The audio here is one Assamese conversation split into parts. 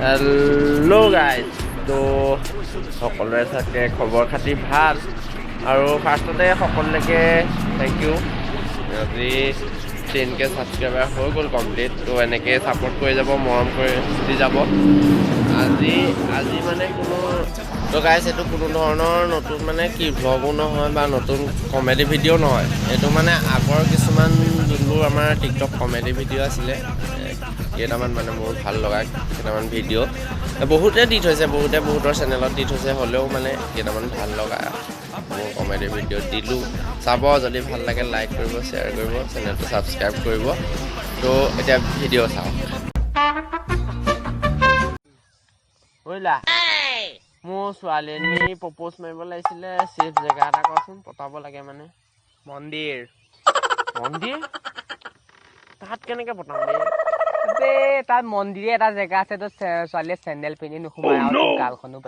হেল্ল' গাইজ তো সকলোৰে চাগে খবৰ খাতি ভাল আৰু ফাৰ্ষ্টতে সকলোকে থেংক ইউ আজি 10K ছাবস্ক্ৰাইবাৰ হৈ গ'ল কমপ্লিট তো এনেকৈ ছাপোৰ্ট কৰি যাব মৰম কৰি দি যাব আজি মানে কোনো তো গাইজ এইটো কোনো ধৰণৰ নতুন মানে কি ভ্লগো নহয় বা নতুন কমেডি ভিডিঅ' নহয় এইটো মানে আগৰ কিছুমান যোনবোৰ আমাৰ টিকটক কমেডি ভিডিঅ' আছিলে কেইটামান মানে মোৰ ভাল লগা কেইটামান ভিডিঅ' বহুতে দি থৈছে বহুতৰ চেনেলত দি থৈছে হ'লেও মানে কেইটামান ভাল লগা মোৰ কমেডি ভিডিঅ' দিলোঁ চাব যদি ভাল লাগে লাইক কৰিব শ্বেয়াৰ কৰিব চেনেলটো ছাবস্ক্ৰাইব কৰিব তো এতিয়া ভিডিঅ' চাওঁ বুজিলা মোৰ ছোৱালীজনী প্ৰপ'জ মাৰিব লাগিছিলে ছেফ জেগা এটা কচোন পতাব লাগে মানে মন্দিৰ তাত কেনেকৈ পতাম তাত মন্দিৰে এটা জেগা আছে তো ছোৱালীয়ে চেণ্ডেল পিন্ধি নোসোমাই আৰু গালখনো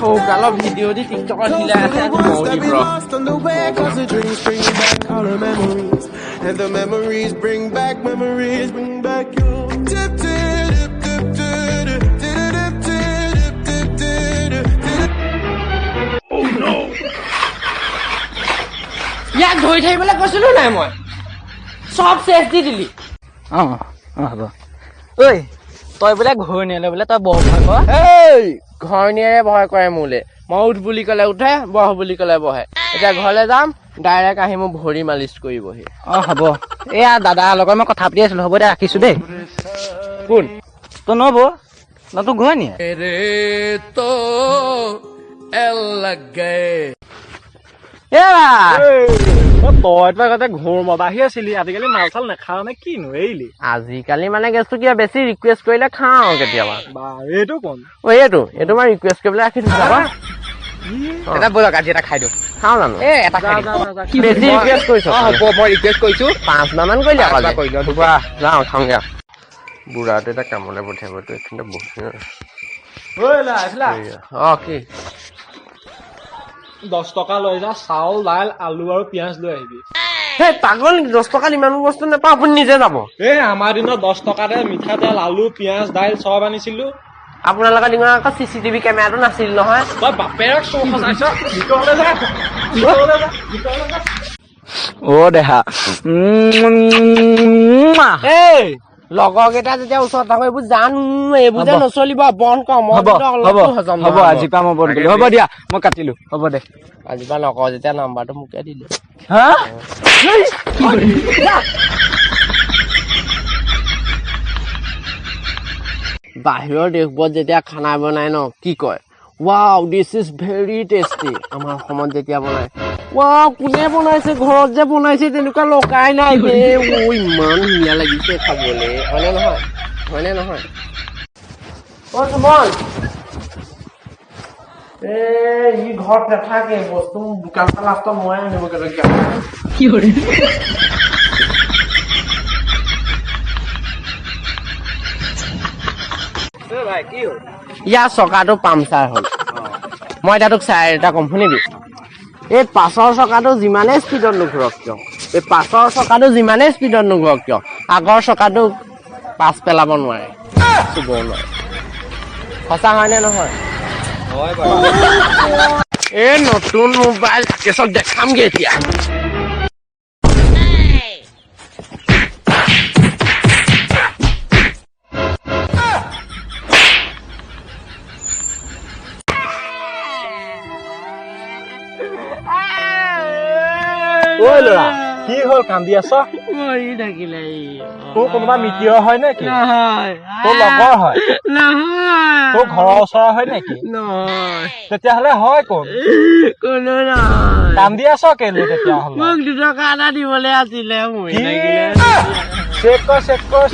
সৌগালৰ ভিডিঅ' দি টিকটকত দিলে আছে ইয়াক ধৰি থাকিবলৈ কৈছিলো নাই মই চব চেচ দি দিলি হ'ব ঐ তই বোলে ঘূৰণীয়ালে বোলে তই বৰ ভয় কৰ ঘৰণীয়াৰে ভয় কৰে মোলৈ মই উঠ বুলি ক'লে উঠে বহ বুলি ক'লে বহে এতিয়া ঘৰলৈ যাম ডাইৰেক্ট আহি মোক ভৰি মালিচ কৰিবহি হ'ব এয়া দাদাৰ লগত মই কথা পাতি আছিলো হ'ব দে ৰাখিছো দেই কোন তই নব ন তোৰ ঘূৰণীয়া তই আগতে ঘোৰ মবাহি আছিলি আজিকালি মাল চাল নেখাও নে কিনো এৰিলি আজিকালি মানে গেছটো কিবা বেছি ৰিকুৱেষ্ট কৰিলে খাওঁ কেতিয়াবা এইটো কোন এইটো মই ৰিকুৱেষ্ট কৰিবলৈ ৰাখি দিছো এটা বলক আজি এটা খাই দিওঁ খাওঁ জানো এটা খাই বেছি ৰিকুৱেষ্ট কৰিছো হ'ব মই ৰিকুৱেষ্ট কৰিছো 5 মান কৰিলে যাওঁ খাওঁগে বুঢ়াটো এটা কামলৈ পঠিয়াব এইখিনিতে বহি কি 10 টকা লৈ যা চাউল দাইল আলু আৰু পিয়াজ লৈ আহিবি সেই পাগল 10 টকাত ইমান বস্তু নাপাওঁ আপুনি নিজে যাব আমাৰ দিনত 10 টকাতে মিঠাতেল আলু পিয়াজ দাইল চব আনিছিলো আপোনালোকৰ দিনৰ আকৌ CCTV কেমেৰাটো নাছিল নহয় তই বাপেৰক চব সজাইছ ভিতৰলৈ যা দেহা লগৰ কেইটা যেতিয়া ওচৰত থাকো এইবোৰ জানো এইবোৰ যে নচলিব বন্ধ কম হ'ব আজিৰ পৰা মই বন্ধ কৰিলো হ'ব দিয়া মই কাটিলো হ'ব দে আজিৰ পৰা নকওঁ যেতিয়া নাম্বাৰটো মোকে দিলে বাহিৰৰ দেশবোৰত যেতিয়া খানা বনাই ন কি কয় wow this is very tasty আমাৰ অসমত যেতিয়া বনাই ৱাও কোনে বনাইছে ঘৰত যে বনাইছে তেনেকুৱা লগাই নাই ইমান ধুনীয়া লাগিছে খাবলৈ হয়নে নহয় ই ঘৰত নাথাকে বস্তু দোকান লাষ্টত মই আনিবগে কি ইয়াৰ চকাটো পামচাৰ হ'ল মই এতিয়া তোক চাই এটা কম শুনিবি এই পাছৰ চকাটো যিমানেই স্পীডত নুঘূৰক কিয় আগৰ চকাটো পাছ পেলাব নোৱাৰে চুব নোৱাৰে সঁচা হয়নে নহয় এই নতুন মোবাইল কেছত দেখামগে এতিয়া ল'ৰা কি হ'ল কান্দি আছ তোৰ কোনোবা মিতিৰ হয় নেকি তোৰ লগৰ হয় তোৰ ঘৰৰ ওচৰৰ হয় নেকি তেতিয়াহ'লে হয় কোন কান্দি আছ কেলে তেতিয়াহ'লে মোক 2 টকা এটা দিবলৈ আছিলে চেক কৰ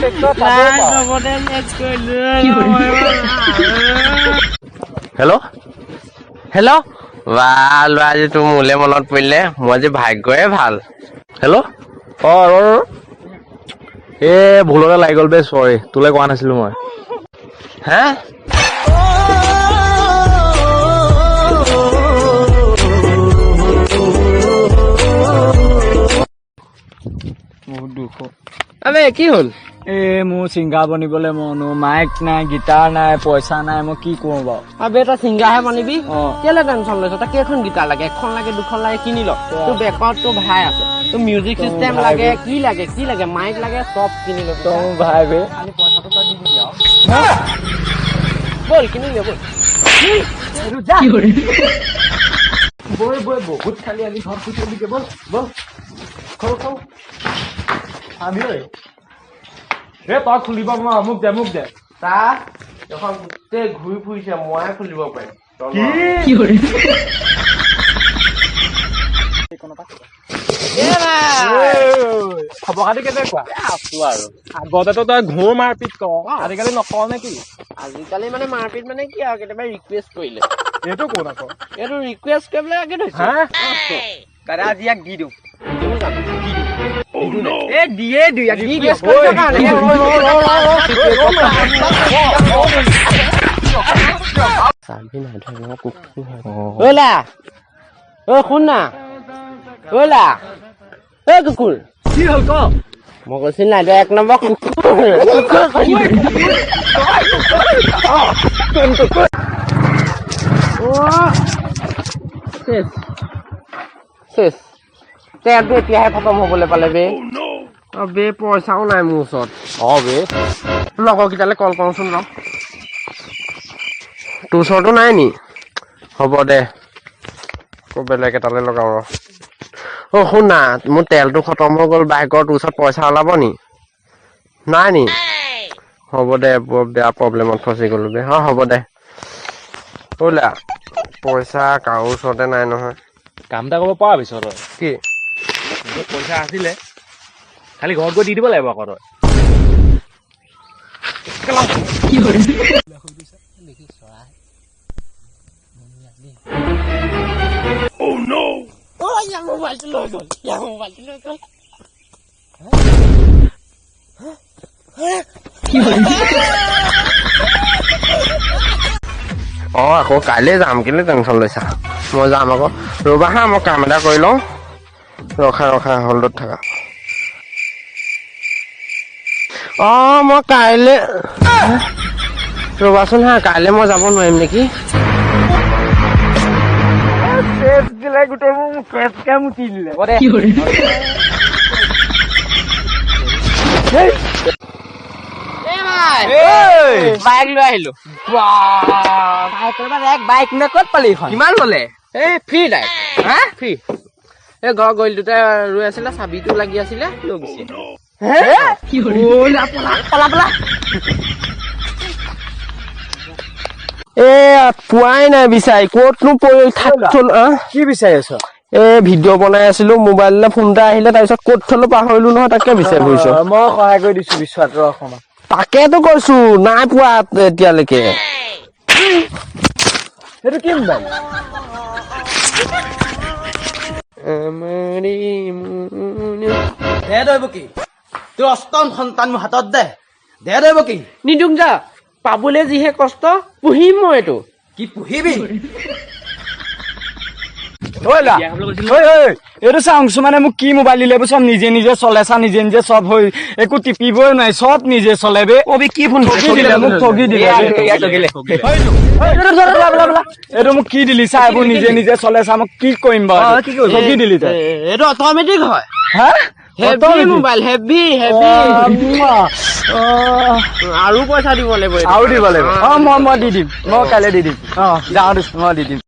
হেল্ল' বা ল'ৰা আজি তোৰ মোলে মনত পৰিলে মোৰ আজি ভাগ্যই ভাল হেল্ল' ভুলতে লাগি গ'ল বে চৰি তোলে কোৱা নাছিলো মই হা বহুত দুখ আবে কি হ'ল মোৰ ছিংগাৰ বনিবলৈ মনো মাইক নাই গিটাৰ নাই পইচা নাই মই কি কৰো বাৰু আবে তই ছিংগাৰহে বনিবি কেলে টেনশ্যন লৈছ তই কেইখন গিটাৰ লাগে এখন লাগে দুখন লাগে কিনি ল তোৰ বেকত তোৰ ভাই আছে তোৰ মিউজিক চিষ্টেম লাগে কি লাগে মাইক লাগে চব কিনি ল তই মোৰ ভাই বে খালি পইচাটো তই দি দিবি আৰু বল কিনি লে বল বৈ বহুত খালি আজি ঘৰ খুচি বল খৌ আমি ঐ তই খুলিব নোৱাৰ মোক দে তাৰ এখন গোটেই ঘূৰি ফুৰিছে ময়ে খুলিব পাৰিম খবৰ খাতি কেনেকুৱা আছো আৰু আগতেতো তই ঘূৰ মাৰপিট কৰ আজিকালি নকৰ নে কি আজিকালি মানে মাৰপিট মানে কি আৰু কেতিয়াবা ৰিকুৱেষ্ট কৰিলে এইটো কোন আকৌ এইটো ৰিকুৱেষ্ট কৰিবলৈ আগে থৈছে দাদা আজি ইয়াক দি দিওঁ দিয়ে শুন না কুকুৰ কি হ'ল ক মই কৈছিল নাই এক নম্বৰ শেষ তেলটো এতিয়াহে খতম হবলৈ পালে বে বে পইচাও নাই মোৰ ওচৰত বে লগৰকেইটালৈ কল কৰোচোন ৰ তোৰ ওচৰতো নাই নি হ'ব দে আকৌ বেলেগ এটালৈ লগাও ৰ শুন না মোৰ তেলটো খতম হৈ গ'ল বাইকৰ তোৰ ওচৰত পইচা ওলাব নি নাই নি হ'ব দে বৰ বেয়া প্ৰব্লেমত ফচি গ'লো বে হ'ব দে ওলা পইচা কাৰো ওচৰতে নাই নহয় কাম এটা কৰিব পাৰ পিছত কি পইচা আছিলে খালি ঘৰত গৈ দি দিব লাগিব আকৌ তই আকৌ কাইলৈ যাম কেলে টেনশ্যন লৈছা মই যাম আকৌ ৰ'বা হা মই কাম এটা কৰি লওঁ ৰখা হল্ডত থাকা মই কাইলৈ ৰ'বাচোন হা কাইলৈ মই যাব নোৱাৰিম নেকি গোটেই মোক মুতি দিলে বাইক লৈ আহিলো বাইক নে ক'ত পালি কিমান ল'লে ফ্ৰী ডাইৰেক্ট হা ফ্ৰী এই ঘৰ গলি দুটা ৰৈ আছিলে চাবিটো লাগি আছিলে লৈ গুচি পোৱাই নাই বিচাৰি ক'তনো কি বিচাৰি আছ ভিডিঅ' বনাই আছিলো মোবাইললৈ ফোন এটা আহিলে তাৰপিছত ক'ত থলো পাহৰিলো নহয় তাকে বিচাৰি ফুৰিছো মই সহায় কৰি দিছো বিশ্বনাথ অসমত তাকেতো কৈছো নাই পোৱা এতিয়ালৈকে সেইটো কি মোবাইল কি তোৰ অষ্টম সন্তান মোৰ হাতত দে কি নিদুক যা পাবলৈ যিহে কষ্ট পুহিম মই এইটো কি পুহিবি এইটো চাওঁচোন মানে মোক কি মোবাইল দিলে চব নিজে চলে চা নিজে চব হৈ একো টিপিবই নাই চব নিজে চলে বে কি ফোন মোক ঠগি দিলে এইটো মোক কি দিলি চা এইবোৰ নিজে চলে চা মোক কি কৰিম বাৰু ঠগি দিলি তই এইটো অট'মেটিক হয় হা হেভি মোবাইল হেভি আৰু পইচা দিব লাগিব আৰু দিব লাগিব মই দি দিম মই কাইলৈ দি দিম যাওঁ মই দি দিম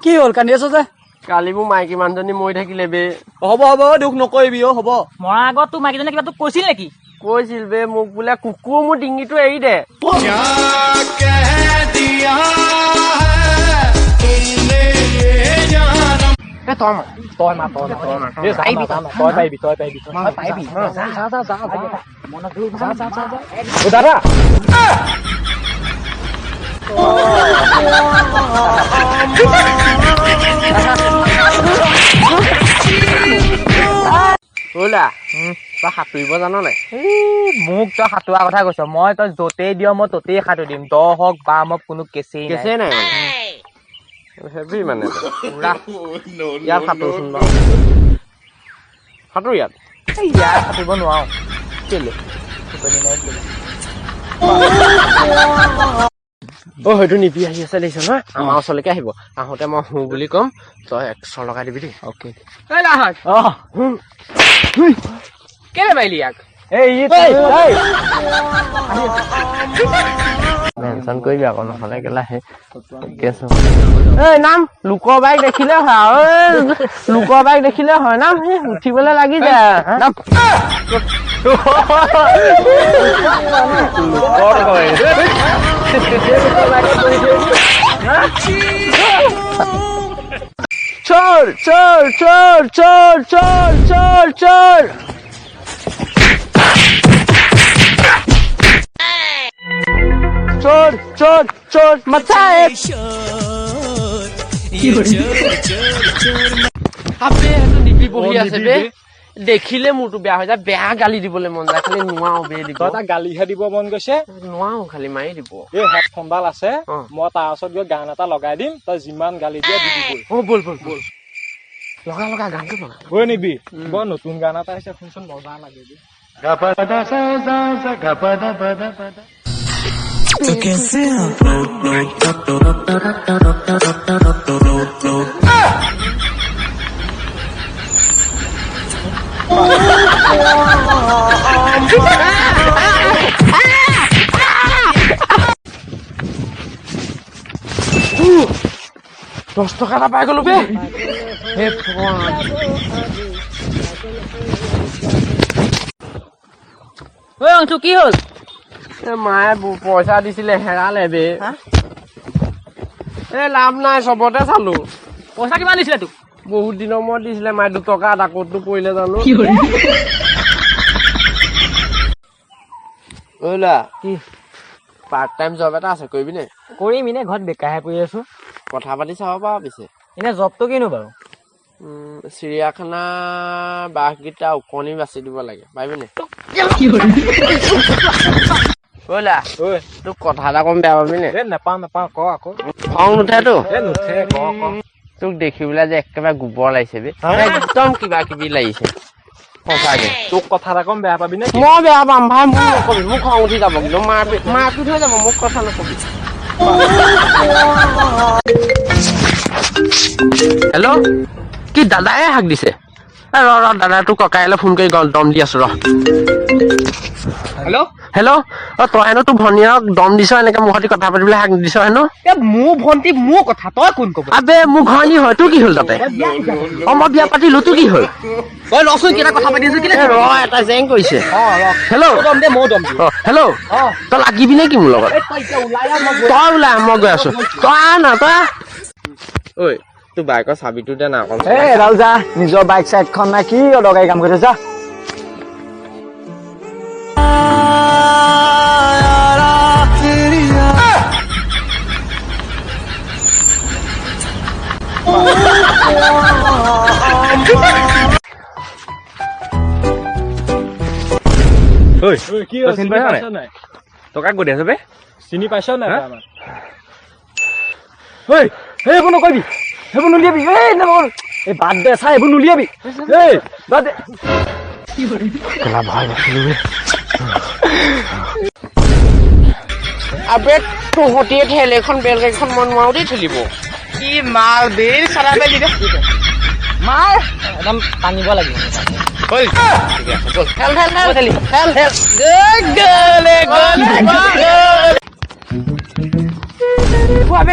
কি হ'ল কান্দি আছ যে কালি মোৰ মাইকী মানুহজনী মৰি থাকিলে বে হ'ব দুখ নকৰিবি হ'ব মৰাৰ আগত তোৰ মাইকীজনী কিবা তোক কৈছিল নেকি কৈছিল বে মোক বোলে কুকুৰ মোৰ ডিঙিটো এৰি দে দাদা ব'লা তই সাঁতুৰিব জান নাই মোক তই সাঁতোৰা কথা কৈছ মই তই য'তেই দিয় মই ত'তেই সাঁতুৰি দিম দ হওক বা মোক কোনো কেছেই নাই হেভি মানে পুৰা ইয়াত সাঁতোৰচোন বাৰু সাঁতোৰ ইয়াত ইয়াত সাঁতুৰিব নোৱাৰো কেলে টোপনি নাই বোলে অ' হয়তো নিবি আহি আছে দেখিছ নহয় আমাৰ ওচৰলৈকে আহিব আহোঁতে মই শু বুলি ক'ম তই এক চৰ লগাই দিবি দেই অ'কে কেলে মাৰিলি ইয়াক মেনচন কৰিবি আকৌ নহ'লে কেলা এই নাম লোকৰ বাইক দেখিলে হয় লোকৰ বাইক দেখিলে হয় নাম উঠিবলৈ লাগি যায় নাম চল চল চল চল চল চল চল চোর চোর চোর মাথায় আপে এটো নিবি বহি আছে বে দেখিলে মোৰটো বেয়া হৈ যায় বেয়া গালি দিবলৈ মন যায় খালি নোৱাও বে দিব তই গালিহে দিব মন গৈছে নোৱাও খালি মাৰি দিব এই হেডফোনডাল আছে মই তাৰ ওচৰত গৈ গান এটা লগাই দিম তই যিমান গালি দিয়ে দিবি অ বল বল বল লগা লগা গানটো বনা গৈ নিবি বৰ নতুন গান এটা আহিছে শুনচোন মজা লাগে দে तो कैसे দশ টকা এটা পাই গলো বে হে ভগৱান ঐ অংশু কি হ'ল মায়ে পইচা দিছিলে হেৰালে বে এ লাভ নাই চবতে চালো পইচা কিমান দিছিলে তোক বহুত দিনৰ মূৰত দিছিলে মায়ে 2 টকা এটা ক'তনো পৰিলে জানো ওলা কি পাৰ্ট টাইম জব এটা আছে কৰিবি নে কৰিম এনে ঘৰত বেকাৰহে পৰি আছো কথা পাতি চাব পাৰ পিছে এনে জবটো কিনো বাৰু চিৰিয়াখানা বাঘকেইটা ওকণি বাচি দিব লাগে পাৰিবি নে ওলা তোক কথা এটা কম বেয়া পাবি নে নেপাওঁ ক আকৌ খং নুঠেতো নুঠে ক তোক দেখিবলৈ যে একেবাৰে গোবৰ লাগিছে বে একদম কিবা কিবি লাগিছে সঁচাকে তোক কথা এটা কম বেয়া পাবি নে মই বেয়া পাম ভাই মোক নকবি মোক খং উঠি যাব কিন্তু মাৰপিট হৈ যাব মোক কথা নকবি হেল্ল' কি দাদাই হাক দিছে ৰ দাদা তোৰ ককাইলৈ ফোন কৰি দম দি আছো ৰ হেল্ল' অ তই হেনো তোৰ ভনীয়েক দম দিছ এনেকে মোৰ সৈতে কথা পাতিবলৈ হাক দিছ হেনো মোৰ ভন্টি মোৰ কথা তই কোন কব আবে মোৰ ঘনী হয় তোৰ কি হ'ল তাতে অ মই বিয়া পাতিলো তোৰ কি হ'ল তই ৰচোন কেইটা কথা পাতি আছো কেলে ৰ এটা জেং কৰিছে হেল্ল' দম দে মই দম হেল্ল' তই লাগিবি নে কি মোৰ লগত তই ওলাই মই গৈ আছো তই আহ না তই ঐ তোৰ বাইকৰ চাবিটো দে না অকণ এডাল যা নিজৰ বাইক চাইকখন নাই কি অদৰকাৰী কাম কৰি যা টকা গৈ আছো বে চিনি পাইছ নাই সেইবোৰ নকৰিবি সেইবোৰ নুলিয়াবি এই বাদ দে চাই এইবোৰ নুলিয়াবি এই বাদ দে আবে তহঁতিয়ে ঠেল এখন বেলেগ এখন মন নোৱাৰো দেই ঠেলিব কি মাল বেল চালা বেলি দে মাৰ একদম টানিব লাগিব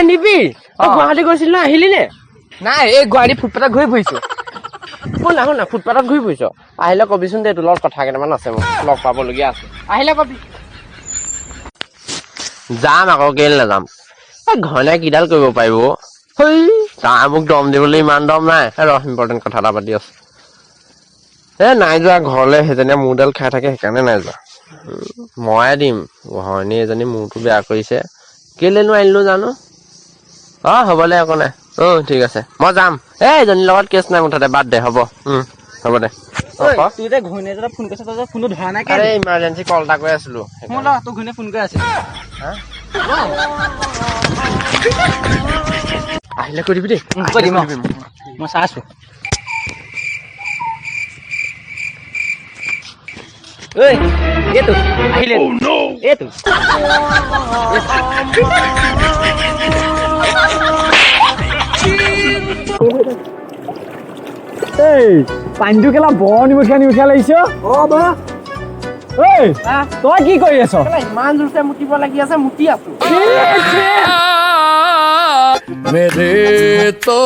নিবি গুৱাহাটী গৈছিল ন আহিলি নে নাই এই গুৱাহাটী ফুটপাথত ঘূৰি ফুৰিছো শুন না ফুটপাথত ঘূৰি ফুৰিছ আহিলে কবিচোন দে তোৰ লগত কথা কেইটামান আছে মোক লগ পাবলগীয়া আছে আহিলে কবি যাম আকৌ কেলে নাযাম ঘনে কিডাল কৰিব পাৰিব তাই মোক দম দিবলৈ ইমান দম নাই ৰহ ইম্পৰ্টেণ্ট কথা এটা পাতি আছো নাই যোৱা ঘৰলৈ সেইজনীয়ে মূৰডাল খাই থাকে সেইকাৰণে নাই যোৱা ময়ে দিম ঘৰণী এজনী মূৰটো বেয়া কৰিছে কেলেনো আনিলো জানো হ'ব দে একো নাই ঠিক আছে মই যাম এইজনীৰ লগত কেছ নাই মুঠতে বাদ দে হ'ব হ'ব দে ফোন কৰিছ তই ফোনটো ধৰা নাই ইমাৰ্জেঞ্চি কল এটা কৰি আছিলো তোৰ ঘৈণীয়ে ফোন কৰি আছিল আহিলে কৈ দিবি দেই কৈ দিম মই চাই আছো ঐ এইটো আহিলে এইটো এই পানীটো কেলা বৰ নিমখীয়া লাগিছে ঐ তই কি কৰি আছ ইমান জোৰছে মুতিব লাগি আছে মুতি আছো मेरे तो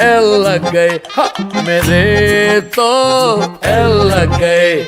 एल लग गए मेरे तो एल लग गए